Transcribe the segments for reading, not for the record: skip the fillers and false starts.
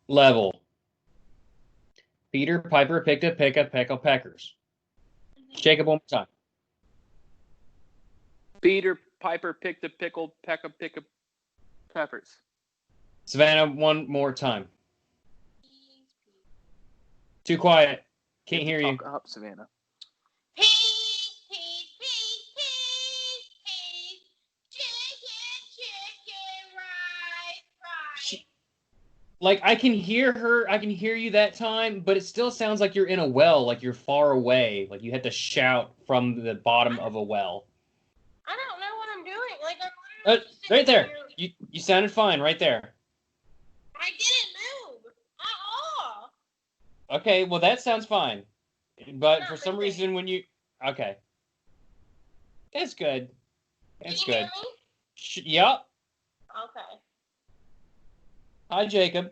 Level. Peter Piper picked a peck of peckers. Jacob, one more time. Peter Piper picked a pickled peck of peppers. Savannah, one more time. Too quiet. Can't hear you. Talk up, Savannah. Peas, peas, peas, peas, peas, chicken, rice. Like, I can hear her, I can hear you that time, but it still sounds like you're in a well, like you're far away, like you had to shout from the bottom of a well. I don't know what I'm doing. Like, I'm literally just right there. Here. You sounded fine right there. I didn't move at all. Okay, well, that sounds fine. But Not for some really. reason, when you... Okay. That's good. That's Can you good. hear me? Yep. Okay. Hi, Jacob.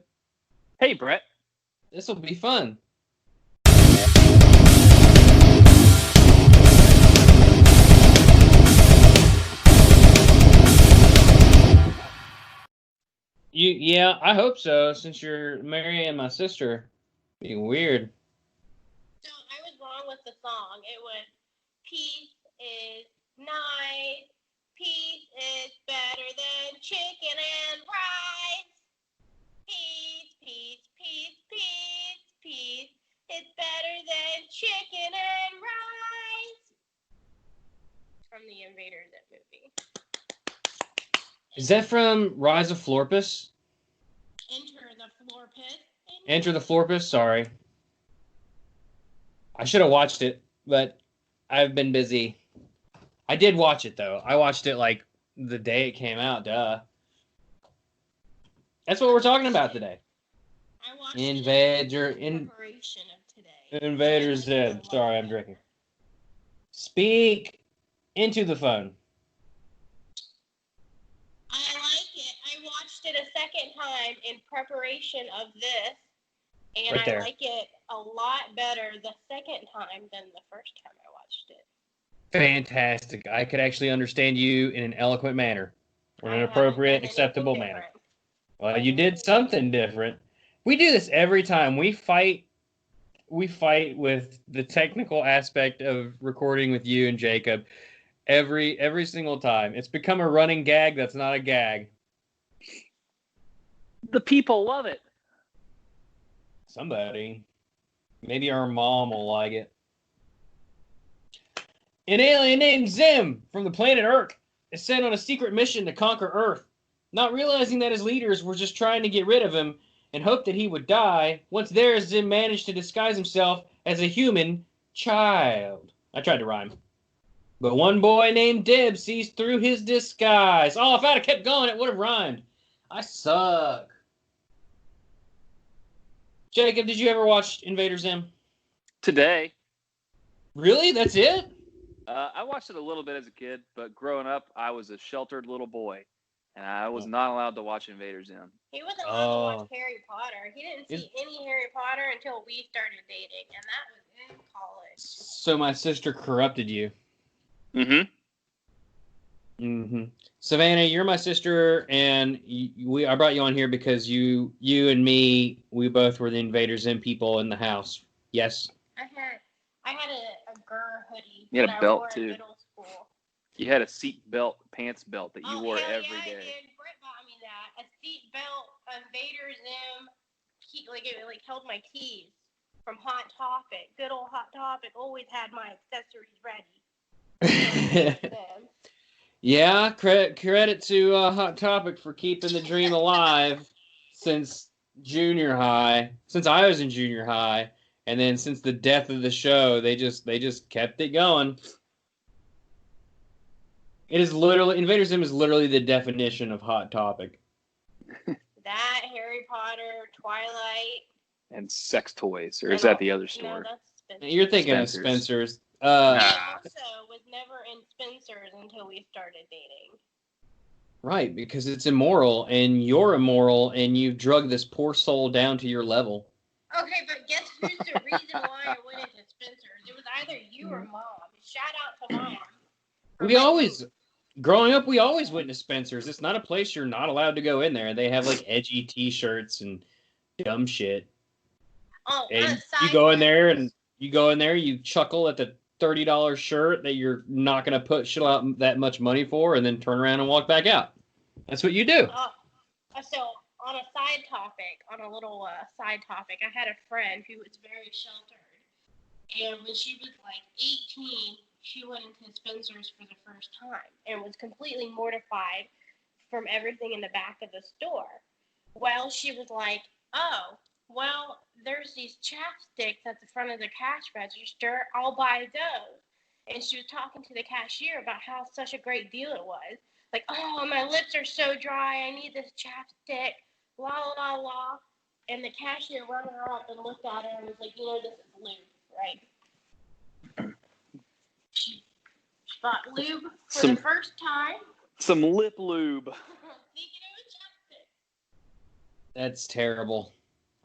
Hey, Brett. This will be fun. Yeah, I hope so, since you're marrying my sister. Be weird. So I was wrong with the song. It was peace is nice. Peace is better than chicken and rice. Peace, peace, peace, peace, peace. It's better than chicken and rice. From the Invaders Zim movie. Is that from Rise of Florpus? Enter the floor pit. Enter the Florpus? Sorry. I should have watched it, but I've been busy. I did watch it, though. I watched it, like, the day it came out, duh. That's what we're talking about today. I watched Preparation of today. Invaders Zim. Sorry, I'm drinking. Speak into the phone. I like it. I watched it a second time in preparation of this, and Right there. I like it a lot better the second time than the first time I watched it. Fantastic. I could actually understand you in an eloquent manner, or an appropriate, acceptable manner. Well, you did something different. We do this every time. We fight with the technical aspect of recording with you and Jacob every single time. It's become a running gag that's not a gag. The people love it. Somebody. Maybe our mom will like it. An alien named Zim from the planet Earth is sent on a secret mission to conquer Earth. Not realizing that his leaders were just trying to get rid of him and hoped that he would die. Once there, Zim managed to disguise himself as a human child. I tried to rhyme. But one boy named Dib sees through his disguise. Oh, if I'd have kept going, it would have rhymed. I suck. Jacob, did you ever watch Invader Zim? Today. Really? That's it? I watched it a little bit as a kid, but growing up, I was a sheltered little boy, and I was not allowed to watch Invader Zim. He wasn't allowed to watch Harry Potter. He didn't see any Harry Potter until we started dating, and that was in college. So my sister corrupted you. Mm-hmm. Mm-hmm. Savannah, you're my sister, and I brought you on here because you and me, we both were the Invader Zim people in the house. Yes? I had a Gur hoodie. You had a belt, too. In middle school. You had a seat belt, pants belt that you wore hell every yeah, day. I did. Brett bought me that. A seat belt, Invader Zim, key, it held my keys from Hot Topic. Good old Hot Topic always had my accessories ready. Yeah, credit to Hot Topic for keeping the dream alive since junior high. Since I was in junior high, and then since the death of the show, they just kept it going. It is literally Invader Zim is literally the definition of Hot Topic. That, Harry Potter, Twilight, and sex toys, or is that the other store? No, that's Spencer's. You're thinking of Spencer's. I also was never in Spencer's until we started dating. Right, because it's immoral, and you're immoral, and you've drugged this poor soul down to your level. Okay, but guess who's the reason why I went into Spencer's? It was either you or Mom. Shout out to Mom. Growing up, we always went to Spencer's. It's not a place you're not allowed to go in there. They have, like, edgy T-shirts and dumb shit. Oh, on a And side you go in note, there and you chuckle at the $30 shirt that you're not going to put shit out that much money for, and then turn around and walk back out. That's what you do. So on a side topic, on a little side topic, I had a friend who was very sheltered, and when she was like 18, she went into Spencer's for the first time and was completely mortified from everything in the back of the store. Well, she was like, oh, well, there's these chapsticks at the front of the cash register. I'll buy those. And she was talking to the cashier about how such a great deal it was. Like, oh, my lips are so dry. I need this chapstick. La, la, la. And the cashier rung her up and looked at her and was like, this is lube, right? She bought lube for the first time. Some lip lube. Thinking it was chapstick. That's terrible.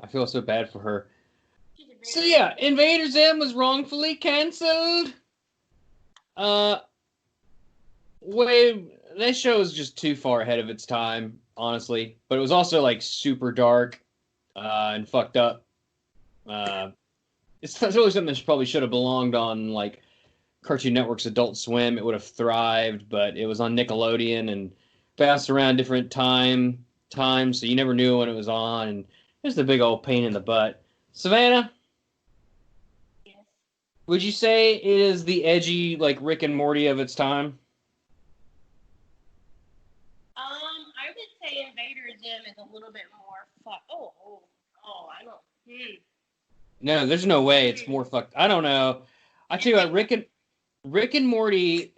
I feel so bad for her. So yeah, Invader Zim was wrongfully canceled. That show was just too far ahead of its time, honestly. But it was also like super dark and fucked up. It's really something that probably should have belonged on like Cartoon Network's Adult Swim. It would have thrived, but it was on Nickelodeon and bounced around different times, so you never knew when it was on. And it was the big old pain in the butt. Savannah? Yes. Would you say it is the edgy, like, Rick and Morty of its time? I would say Invader Zim is a little bit more I don't. No, there's no way it's more fucked. I don't know. I tell you what, Rick and Morty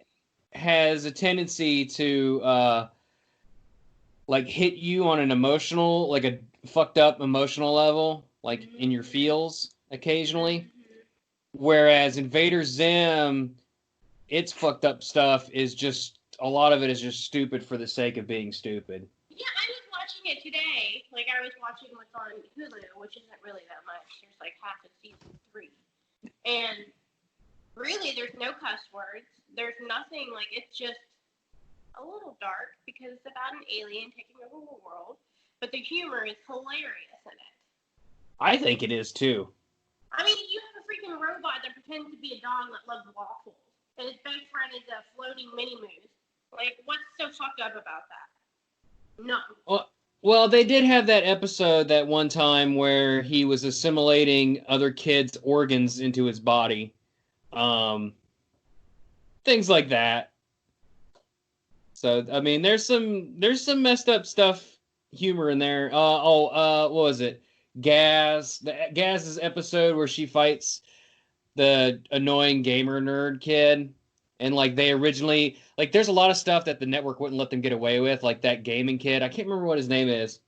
has a tendency to, like, hit you on an emotional, like a fucked up emotional level, like in your feels occasionally. Whereas Invader Zim, its fucked up stuff is just, a lot of it is just stupid for the sake of being stupid. Yeah, I was watching it today. Like, I was watching what's on Hulu, which isn't really that much. There's like half of season 3. And really, there's no cuss words. There's nothing, like, it's just a little dark because it's about an alien taking over the world. But the humor is hilarious in it. I think it is, too. I mean, you have a freaking robot that pretends to be a dog that loves waffles. And his best friend is a floating mini-moose. Like, what's so fucked up about that? No. Well, they did have that episode that one time where he was assimilating other kids' organs into his body. Things like that. So, I mean, there's some messed up stuff, humor in there. What was it? Gaz's episode where she fights the annoying gamer nerd kid. And, like, they originally, like, there's a lot of stuff that the network wouldn't let them get away with, like that gaming kid. I can't remember what his name is.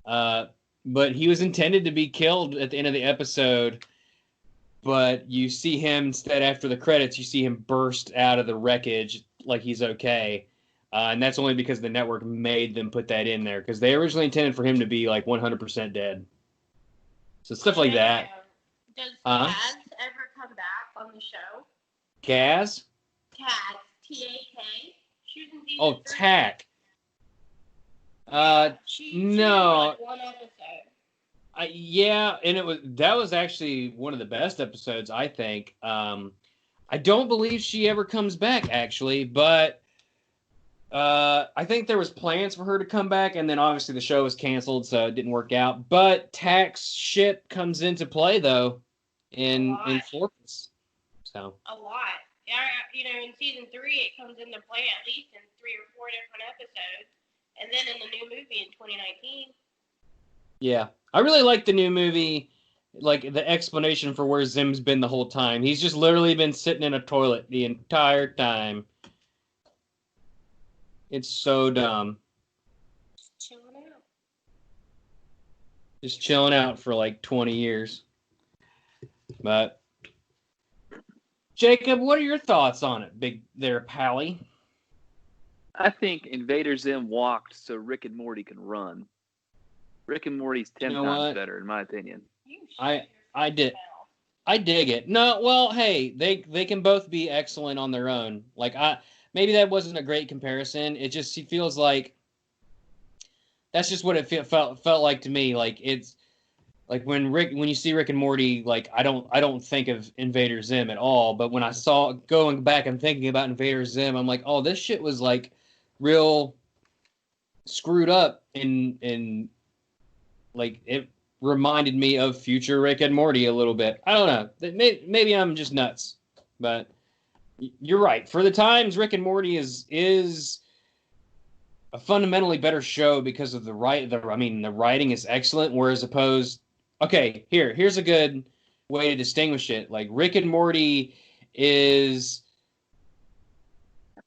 But he was intended to be killed at the end of the episode. But you see him, instead, after the credits, you see him burst out of the wreckage like he's okay. And that's only because the network made them put that in there. Because they originally intended for him to be, like, 100% dead. So stuff like that. Does Kaz ever come back on the show? Kaz? Kaz, T-A-K. She was in season 3. Oh, Tack. She No. was like one episode. Yeah, and that was actually one of the best episodes, I think. I don't believe she ever comes back, actually, but I think there was plans for her to come back, and then obviously the show was canceled, so it didn't work out. But Tack's shit comes into play, though, in Fortress. So a lot. In season 3, it comes into play at least in 3 or 4 different episodes, and then in the new movie in 2019. Yeah, I really like the new movie, like the explanation for where Zim's been the whole time. He's just literally been sitting in a toilet the entire time. It's so dumb. Just chilling out for like 20 years. But Jacob, what are your thoughts on it, big there, Pally? I think Invader Zim walked so Rick and Morty can run. Rick and Morty's 10 times better, in my opinion. I dig it. No, well, hey, they can both be excellent on their own. Like maybe that wasn't a great comparison. It feels like that's just what it felt like to me. Like Like when you see Rick and Morty, like I don't think of Invader Zim at all. But when I saw going back and thinking about Invader Zim, I'm like, oh, this shit was like real screwed up in like it reminded me of future Rick and Morty a little bit. I don't know. Maybe I'm just nuts, but you're right. For the times, Rick and Morty is a fundamentally better show because of the writing is excellent. Whereas opposed, okay, here's a good way to distinguish it. Like Rick and Morty is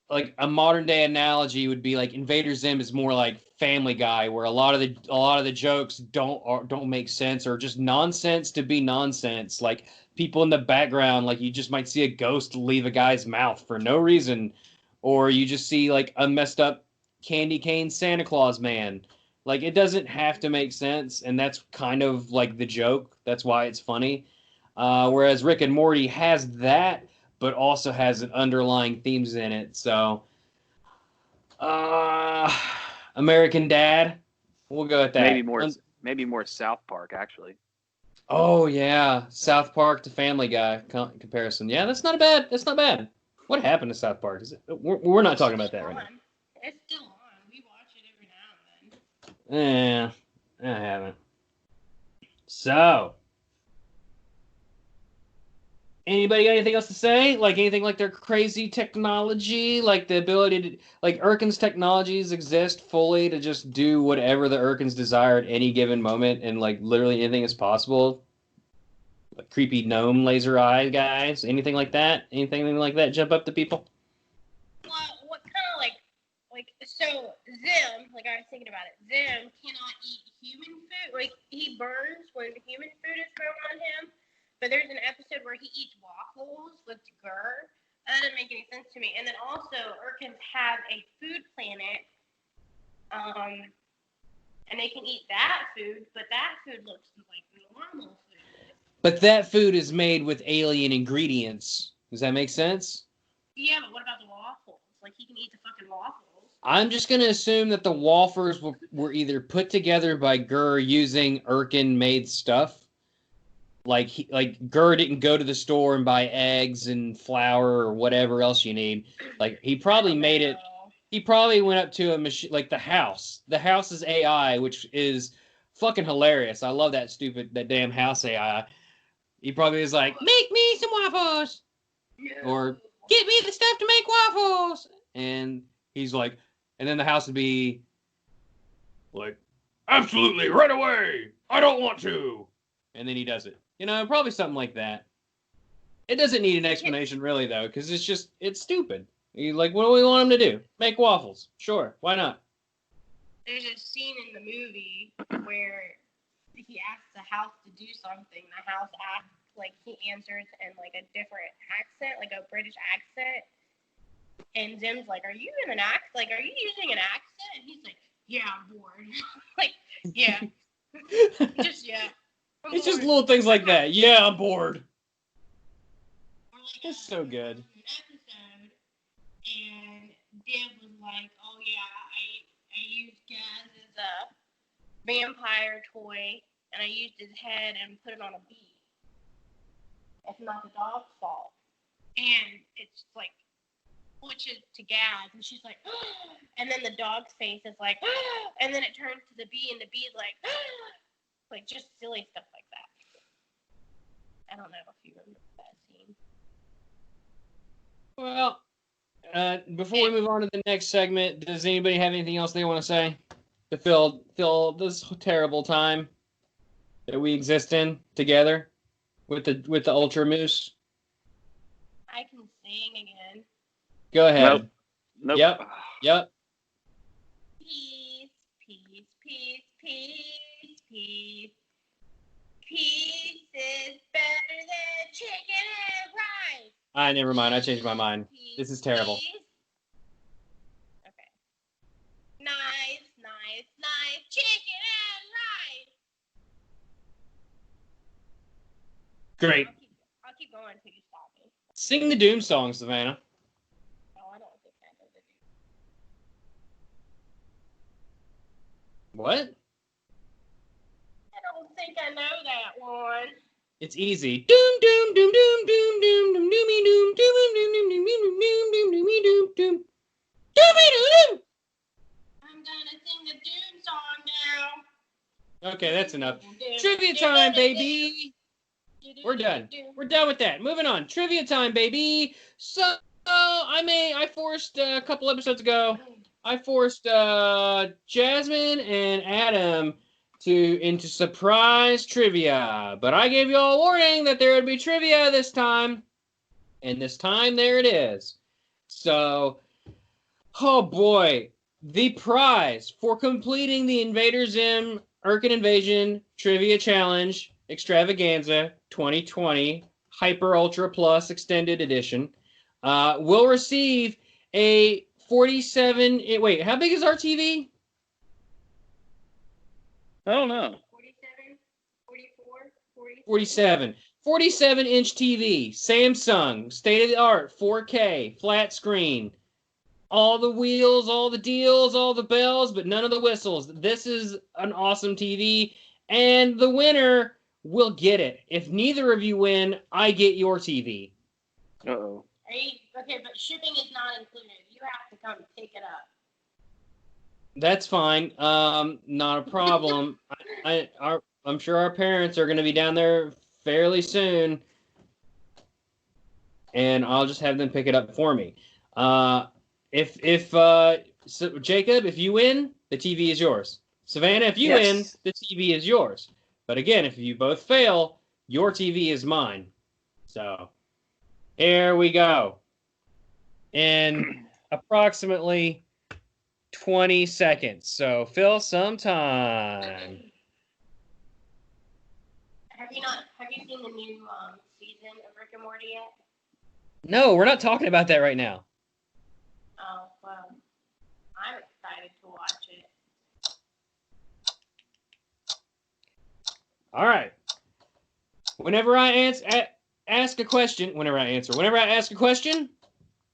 like a modern day analogy would be like Invader Zim is more like Family Guy, where a lot of the jokes don't make sense or just nonsense to be nonsense. Like people in the background, like you just might see a ghost leave a guy's mouth for no reason, or you just see like a messed up candy cane Santa Claus man. Like it doesn't have to make sense, and that's kind of like the joke. That's why it's funny. Whereas Rick and Morty has that, but also has an underlying themes in it. So, American Dad, we'll go with that. Maybe more South Park actually. Oh yeah, South Park to Family Guy comparison. Yeah, that's not bad. That's not bad. What happened to South Park? We're not talking about that right now. It's still on. We watch it every now and then. Yeah, I haven't. So, anybody got anything else to say? Like anything like their crazy technology, like the ability to, like Irkin's technologies exist fully to just do whatever the Irkins desire at any given moment, and like literally anything is possible. Like creepy gnome laser eye guys, anything like that? Anything like that jump up to people? Well, what kind of like so Zim, like I was thinking about it, Zim cannot eat human food. Like he burns when human food is thrown on him. But there's an episode where he eats waffles with Gur. That doesn't make any sense to me. And then also, Irkins have a food planet, and they can eat that food, but that food looks like normal food. But that food is made with alien ingredients. Does that make sense? Yeah, but what about the waffles? Like, he can eat the fucking waffles. I'm just going to assume that the waffles were either put together by Gur using Irkin-made stuff. Like Gur didn't go to the store and buy eggs and flour or whatever else you need. Like he probably made it. He probably went up to a machine like the house. The house's AI, which is fucking hilarious. I love that damn house AI. He probably was like, "Make me some waffles," or "Get me the stuff to make waffles." And he's like, and then the house would be like, "Absolutely, right away. I don't want to." And then he does it. You know, probably something like that. It doesn't need an explanation, really, though, because it's stupid. Like, what do we want him to do? Make waffles. Sure, why not? There's a scene in the movie where he asks the house to do something. The house asks, like, he answers in, like, a different accent, like a British accent. And Zim's like, are you using an accent? And he's like, yeah, I'm bored. Like, yeah. Just, yeah. It's just little things like that. Yeah, I'm bored. It's so good. An episode, and Dev was like, "Oh yeah, I used Gaz as a vampire toy, and I used his head and put it on a beat. It's not the dog's fault." And it's like switches to Gaz, and she's like, and then the dog's face is like, and then it turns to the bee, and the bee's like. Like, just silly stuff like that. I don't know if you remember that scene. Well, before we move on to the next segment, does anybody have anything else they want to say to fill this terrible time that we exist in together with the Ultra Moose? I can sing again. Go ahead. Nope. Yep. Peace, peace, peace, peace. Peace. Peace is better than chicken and rice. Never mind. I changed my mind. This is terrible. Peace. Okay. Nice, chicken and rice. Great. I'll keep going until you stop me. Sing the Doom song, Savannah. Oh, I don't think I know the Doom. What? I don't think I know that. that one. It's easy. Doom doom doom doom doom doom doom doomy doom doom doom doom doom doom doom doom doomy doom doom doomy doom. I'm gonna sing the Doom song now. Okay, that's enough. Trivia time, baby. We're done. We're done with that. Moving on. Trivia time, baby. So I forced a couple episodes ago. I forced Jasmine and Adam into surprise trivia, but I gave you all a warning that there would be trivia this time, and this time there it is. So, oh boy, the prize for completing the Invader Zim Urkin Invasion Trivia Challenge Extravaganza 2020 Hyper Ultra Plus Extended Edition will receive a 47. Wait, how big is our TV? I don't know. 47, 44, 47. 47-inch TV, Samsung, state-of-the-art, 4K, flat screen. All the wheels, all the deals, all the bells, but none of the whistles. This is an awesome TV, and the winner will get it. If neither of you win, I get your TV. Uh-oh. Okay, but shipping is not included. You have to come pick it up. That's fine. Not a problem. I'm sure our parents are going to be down there fairly soon, and I'll just have them pick it up for me. So Jacob, if you win, the TV is yours. Savannah, if you win, the TV is yours. But again, if you both fail, your TV is mine. So here we go. In approximately 20 seconds. So fill some time. Have you seen the new season of Rick and Morty yet? No, we're not talking about that right now. Oh, well, I'm excited to watch it. All right. Whenever I ask a question,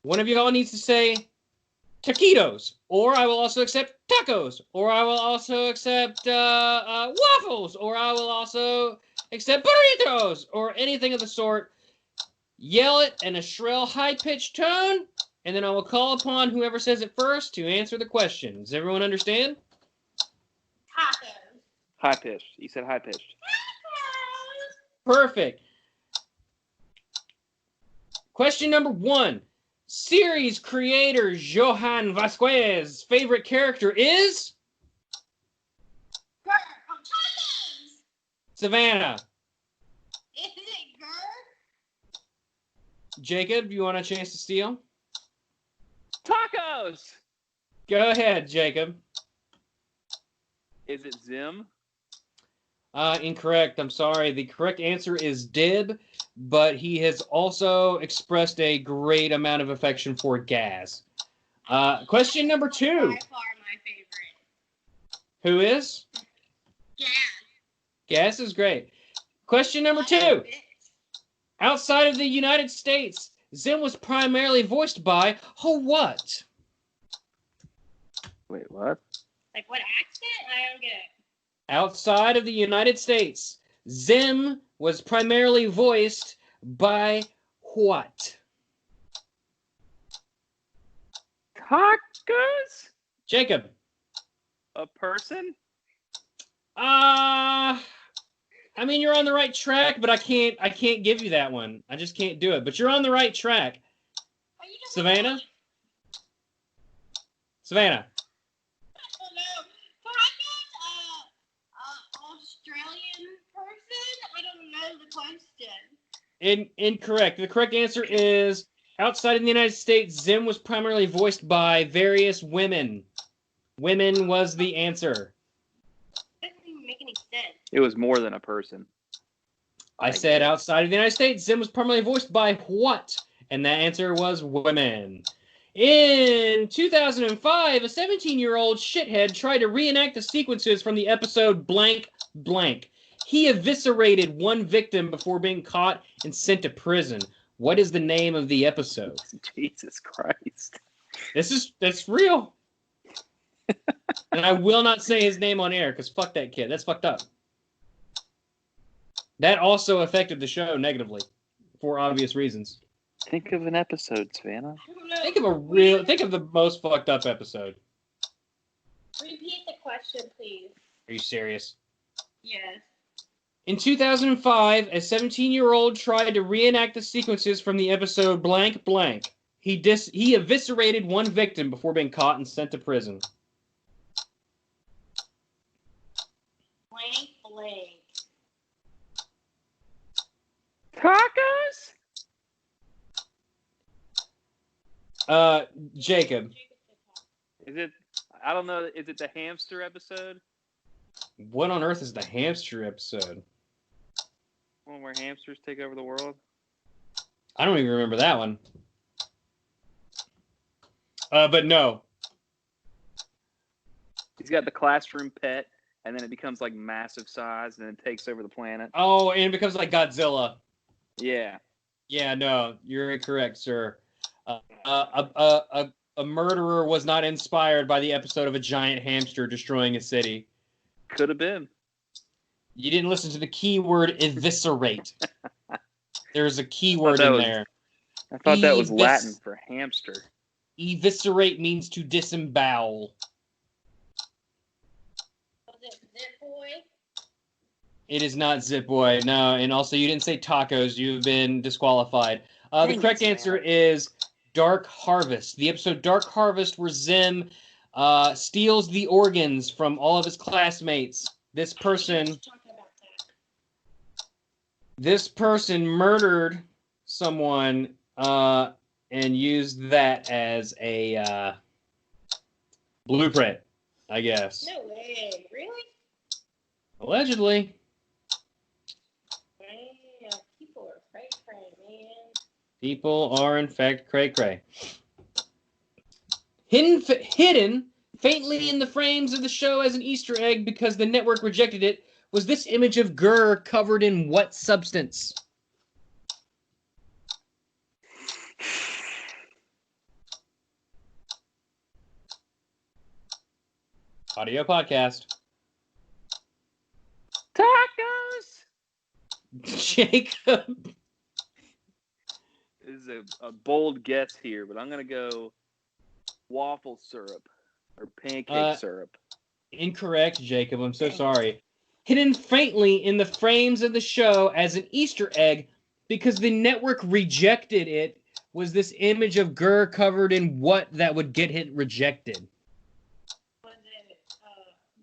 one of you all needs to say taquitos, or I will also accept tacos, or I will also accept waffles, or I will also accept burritos, or anything of the sort. Yell it in a shrill, high-pitched tone, and then I will call upon whoever says it first to answer the question. Does everyone understand? Tacos. High-pitched. You said high-pitched. Perfect. Question number 1. Series creator Johan Vasquez's favorite character is? Grr from Tacos. Savannah. Is it Grr? Jacob, you want a chance to steal? Tacos! Go ahead, Jacob. Is it Zim? Incorrect. I'm sorry. The correct answer is Dib, but he has also expressed a great amount of affection for Gaz. Question number 2. By far my favorite. Who is? Gas. Gaz is great. Question number 2. Outside of the United States, Zim was primarily voiced by what? Wait, what? Like what accent? I don't get it. Outside of the United States, Zim was primarily voiced by what? Tacos? Jacob. A person? I mean, you're on the right track, but I can't give you that one. I just can't do it. But you're on the right track. Savannah? Savannah. Oh no. Tacos? Australian person? I don't know the question. Incorrect. The correct answer is outside of the United States, Zim was primarily voiced by various women. Women was the answer. That doesn't even make any sense. It was more than a person. I said outside of the United States, Zim was primarily voiced by what? And that answer was women. In 2005, a 17-year-old shithead tried to reenact the sequences from the episode Blank Blank. He eviscerated one victim before being caught and sent to prison. What is the name of the episode? Jesus Christ. That's real. And I will not say his name on air because fuck that kid. That's fucked up. That also affected the show negatively, for obvious reasons. Think of an episode, Savannah. Think of the most fucked up episode. Repeat the question, please. Are you serious? Yes. In 2005, a 17-year-old tried to reenact the sequences from the episode Blank Blank. He eviscerated one victim before being caught and sent to prison. Blank blank. Tacos? Jacob. Is it? I don't know. Is it the hamster episode? What on earth is the hamster episode? One where hamsters take over the world? I don't even remember that one. But no. He's got the classroom pet, and then it becomes like massive size, and then it takes over the planet. Oh, and it becomes like Godzilla. Yeah. Yeah, no, you're incorrect, sir. A murderer was not inspired by the episode of a giant hamster destroying a city. Could have been. You didn't listen to the keyword eviscerate. There's a keyword in there. I thought that was Latin for hamster. Eviscerate means to disembowel. Was it Zip Boy? It is not Zip Boy, no. And also, you didn't say tacos. You've been disqualified. The correct answer is Dark Harvest. The episode Dark Harvest, where Zim steals the organs from all of his classmates. This person murdered someone and used that as a blueprint, I guess. No way. Really? Allegedly. Man, people are cray-cray, man. People are, in fact, cray-cray. Hidden faintly in the frames of the show as an Easter egg because the network rejected it was this image of Gurr covered in what substance? Audio podcast. Tacos! Jacob. This is a bold guess here, but I'm going to go waffle syrup or pancake syrup. Incorrect, Jacob. I'm so sorry. Hidden faintly in the frames of the show as an Easter egg because the network rejected it was this image of Gurr covered in what that would get hit rejected. Was it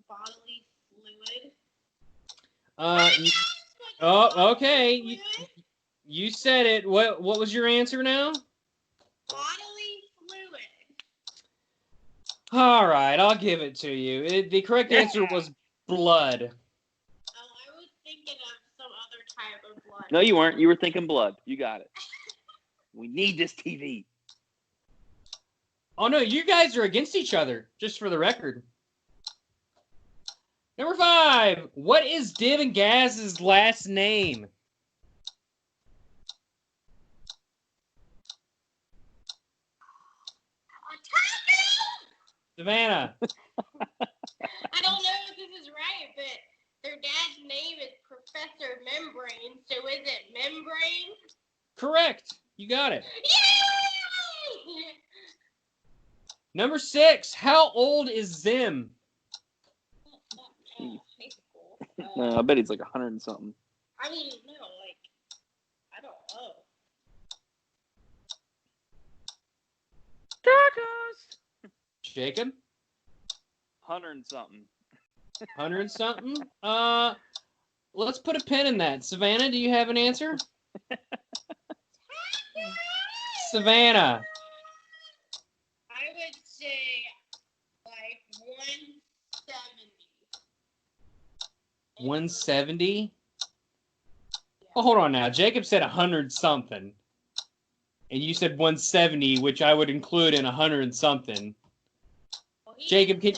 bodily fluid? Oh, okay. You said it. What was your answer now? Bodily fluid. All right, I'll give it to you. The correct answer was blood. Oh, I was thinking of some other type of blood. No, you weren't. You were thinking blood. You got it. We need this TV. Oh, no, you guys are against each other, just for the record. Number 5. What is Div and Gaz's last name? Savannah. I don't know if this is right, but their dad's name is Professor Membrane, so is it Membrane? Correct. You got it. Yay! Number 6. How old is Zim? High school. No, I bet he's like 100 and something. I mean, no, like, I don't know. Tacos! Jacob? 100 and something. 100 and something? Let's put a pin in that. Savannah, do you have an answer? Savannah. I would say, like, 170. 170? Well, hold on now. Jacob said 100 something. And you said 170, which I would include in 100 and something. Well, Jacob, can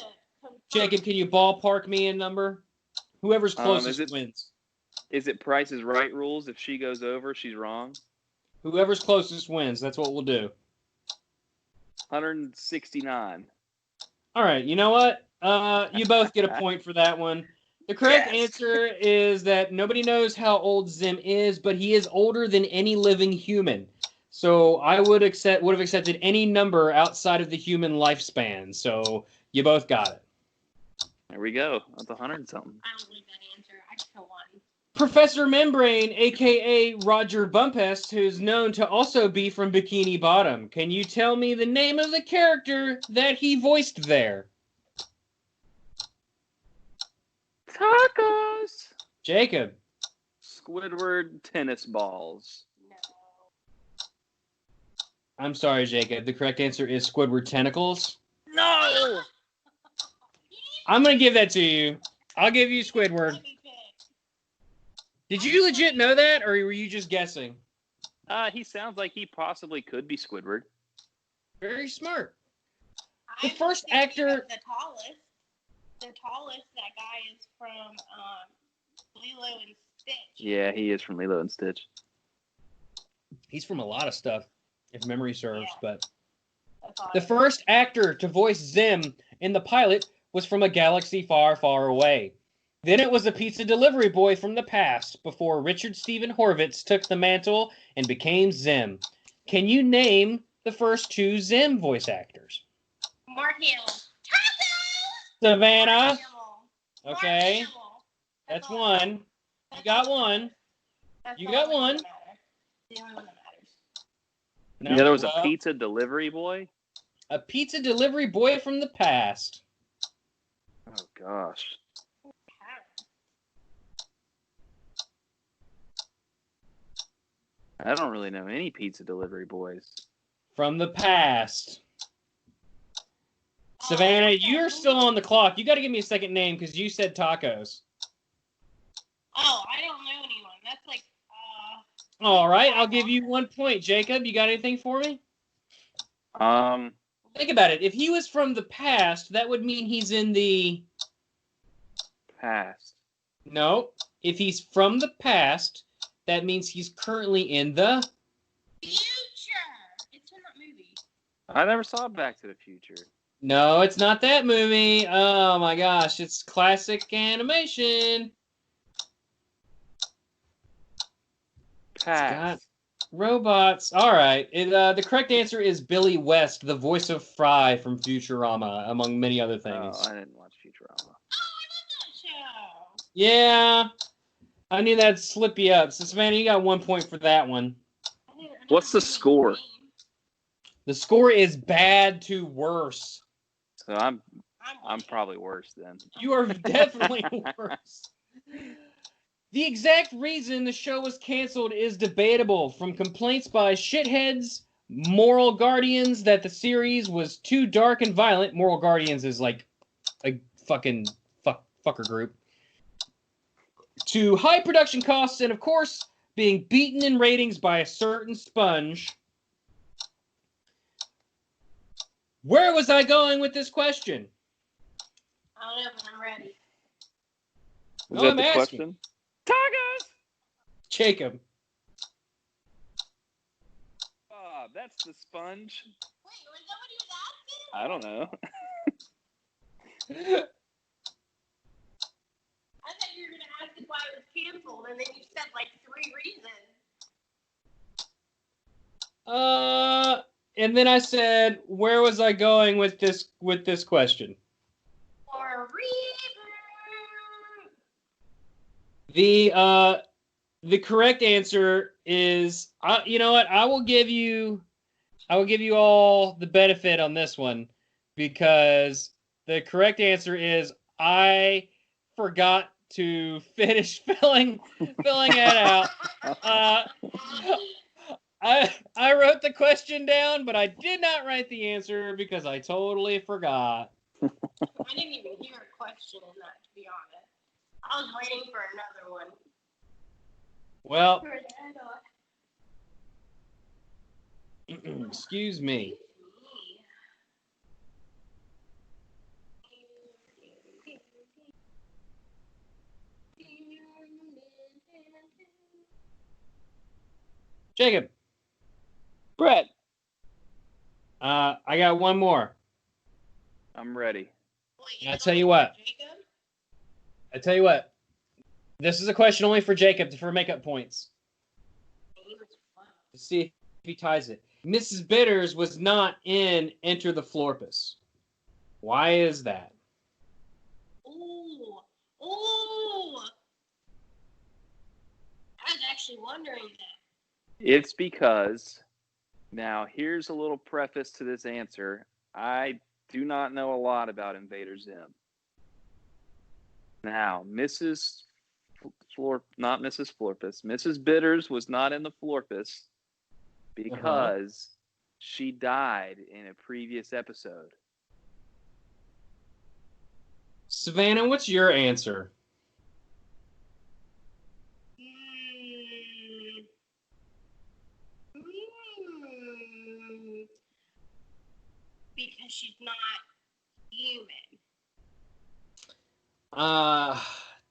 you ballpark me a number? Whoever's closest wins. Is it Price is Right rules? If she goes over, she's wrong? Whoever's closest wins. That's what we'll do. 169. All right. You know what? You both get a point for that one. The correct answer is that nobody knows how old Zim is, but he is older than any living human. So I would have accepted any number outside of the human lifespan. So you both got it. There we go. That's 100 and something. I don't believe that answer. I still won. Professor Membrane, a.k.a. Roger Bumpest, who's known to also be from Bikini Bottom. Can you tell me the name of the character that he voiced there? Tacos. Jacob. Squidward tennis balls. No. I'm sorry, Jacob. The correct answer is Squidward tentacles. No. I'm going to give that to you. I'll give you Squidward. Let me pick. Did you legit know that, or were you just guessing? He sounds like he possibly could be Squidward. Very smart. I The first was thinking actor- of the tallest, that guy is from Lilo and Stitch. Yeah, he is from Lilo and Stitch. He's from a lot of stuff, if memory serves. Yeah. But I thought the first actor to voice Zim in the pilot was from a galaxy far, far away. Then it was a pizza delivery boy from the past before Richard Stephen Horvitz took the mantle and became Zim. Can you name the first two Zim voice actors? Mark Hamill. Savana. Mark Hamill. Okay, Mark Hamill. that's all. one. You got one. That's You the got only one. that matters. The only one that matters. No, Yeah, there was a well, pizza delivery boy. A pizza delivery boy from the past. Oh gosh. I don't really know any pizza delivery boys. From the past. Savannah, you're still on the clock. You got to give me a second name because you said tacos. Oh, I don't know anyone. That's like, All right, I'll give you 1 point. Jacob, you got anything for me? Think about it. If he was from the past, that would mean he's in the... Past. No. If he's from the past, that means he's currently in the... future. It's in that movie. I never saw Back to the Future. No, it's not that movie. Oh my gosh, it's classic animation. Past. Got robots. All right. The correct answer is Billy West, the voice of Fry from Futurama, among many other things. Oh, I didn't watch Futurama. Oh, I love that show. Yeah, I knew that'd slip you up. So Savannah, you got 1 point for that one. What's the score? The score is bad to worse. So I'm probably worse then. You are definitely worse. The exact reason the show was canceled is debatable, from complaints by shitheads, moral guardians that the series was too dark and violent. Moral guardians is like a fucking fucker group. To high production costs and, of course, being beaten in ratings by a certain sponge. Where was I going with this question? I don't know, but I'm ready. Was No, that I'm the asking. question? Tacos! Jacob. Bob, that's the sponge. Wait, was that what he was asking? I don't know. I thought you were going to ask us why it was canceled, and then you said like 3 reasons. And then I said, where was I going with this question? For a reason. The correct answer is, you know what? I will give you all the benefit on this one, because the correct answer is I forgot to finish filling it out. I wrote the question down, but I did not write the answer because I totally forgot. I didn't even hear a question in that, to be honest. I was waiting for another one. Well, excuse me. Jacob, Brett, I got one more. I'm ready. Wait, I'll tell you what. Jacob? I tell you what. This is a question only for Jacob for makeup points. Let's see if he ties it. Mrs. Bitters was not in Enter the Florpus. Why is that? Ooh. I was actually wondering that. It's because, now here's a little preface to this answer. I do not know a lot about Invader Zim. Now, not Mrs. Florpus. Mrs. Bitters was not in the Florpus because she died in a previous episode. Savannah, what's your answer? Because she's not human.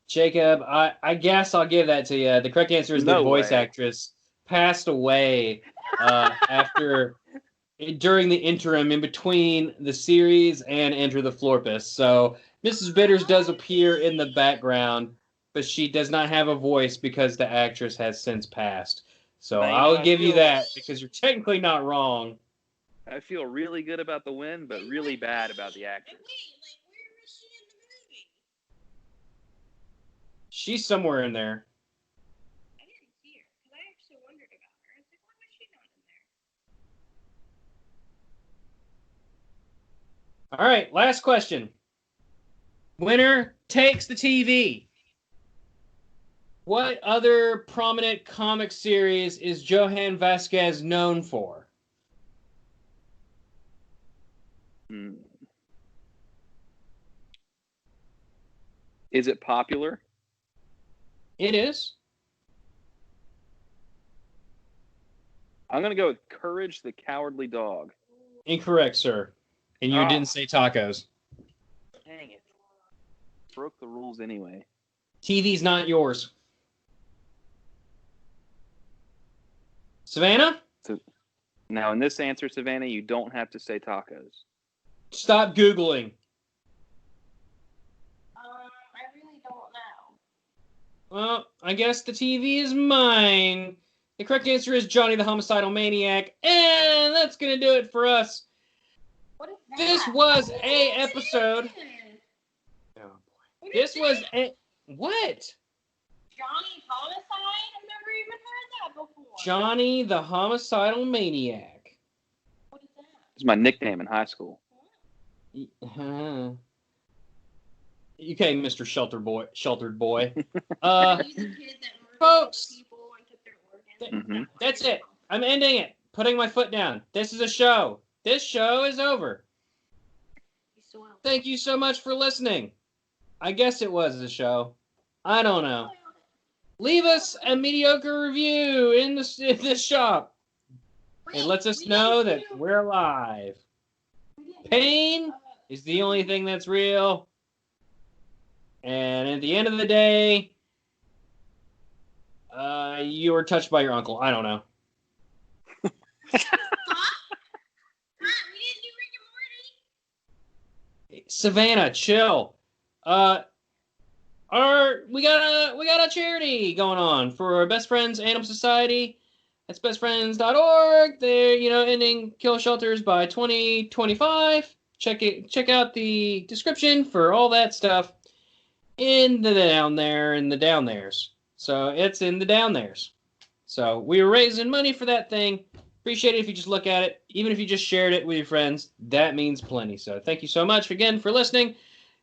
Jacob, I guess I'll give that to you. The correct answer is the voice actress passed away during the interim in between the series and Enter the Florpus. So Mrs. Bitters does appear in the background, but she does not have a voice because the actress has since passed. So I'll give you that because you're technically not wrong. I feel really good about the win, but really bad about the actress. Wait, where was she in the movie? She's somewhere in there. I didn't see her, because I actually wondered about her. I was like, why was she not in there? All right, last question. Winner takes the TV. What other prominent comic series is Johan Vasquez known for? Is it popular? It is. I'm going to go with Courage the Cowardly Dog. Incorrect, sir. And you didn't say tacos. Dang it. Broke the rules anyway. TV's not yours. Savannah? Now, in this answer, Savannah, you don't have to say tacos. Stop Googling. I really don't know. Well, I guess the TV is mine. The correct answer is Johnny the Homicidal Maniac. And that's going to do it for us. What is that? This was a episode. Oh, boy. This was a... What? Johnny Homicide? I've never even heard that before. Johnny the Homicidal Maniac. What is that? It's my nickname in high school. Okay, Mr. Sheltered Boy. These are kids that murdered folks, people and took their organs. That's it. I'm ending it. Putting my foot down. This is a show. This show is over. Thank you so much for listening. I guess it was a show. I don't know. Leave us a mediocre review in this shop. It lets us know that we're alive. Pain is the only thing that's real. And at the end of the day, you were touched by your uncle. I don't know. We didn't do Rick and Morty. Savannah, chill. We got a charity going on for Best Friends Animal Society. That's bestfriends.org. They're ending kill shelters by 2025. Check out the description for all that stuff in the down there's. So it's in the down there's. So we were raising money for that thing. Appreciate it if you just look at it. Even if you just shared it with your friends, that means plenty. So thank you so much again for listening.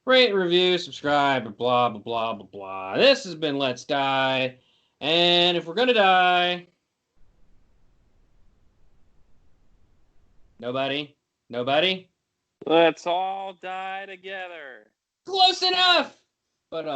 Rate, review, subscribe, blah, blah, blah, blah, blah. This has been Let's Die. And if we're going to die... Nobody? Let's all die together. Close enough! But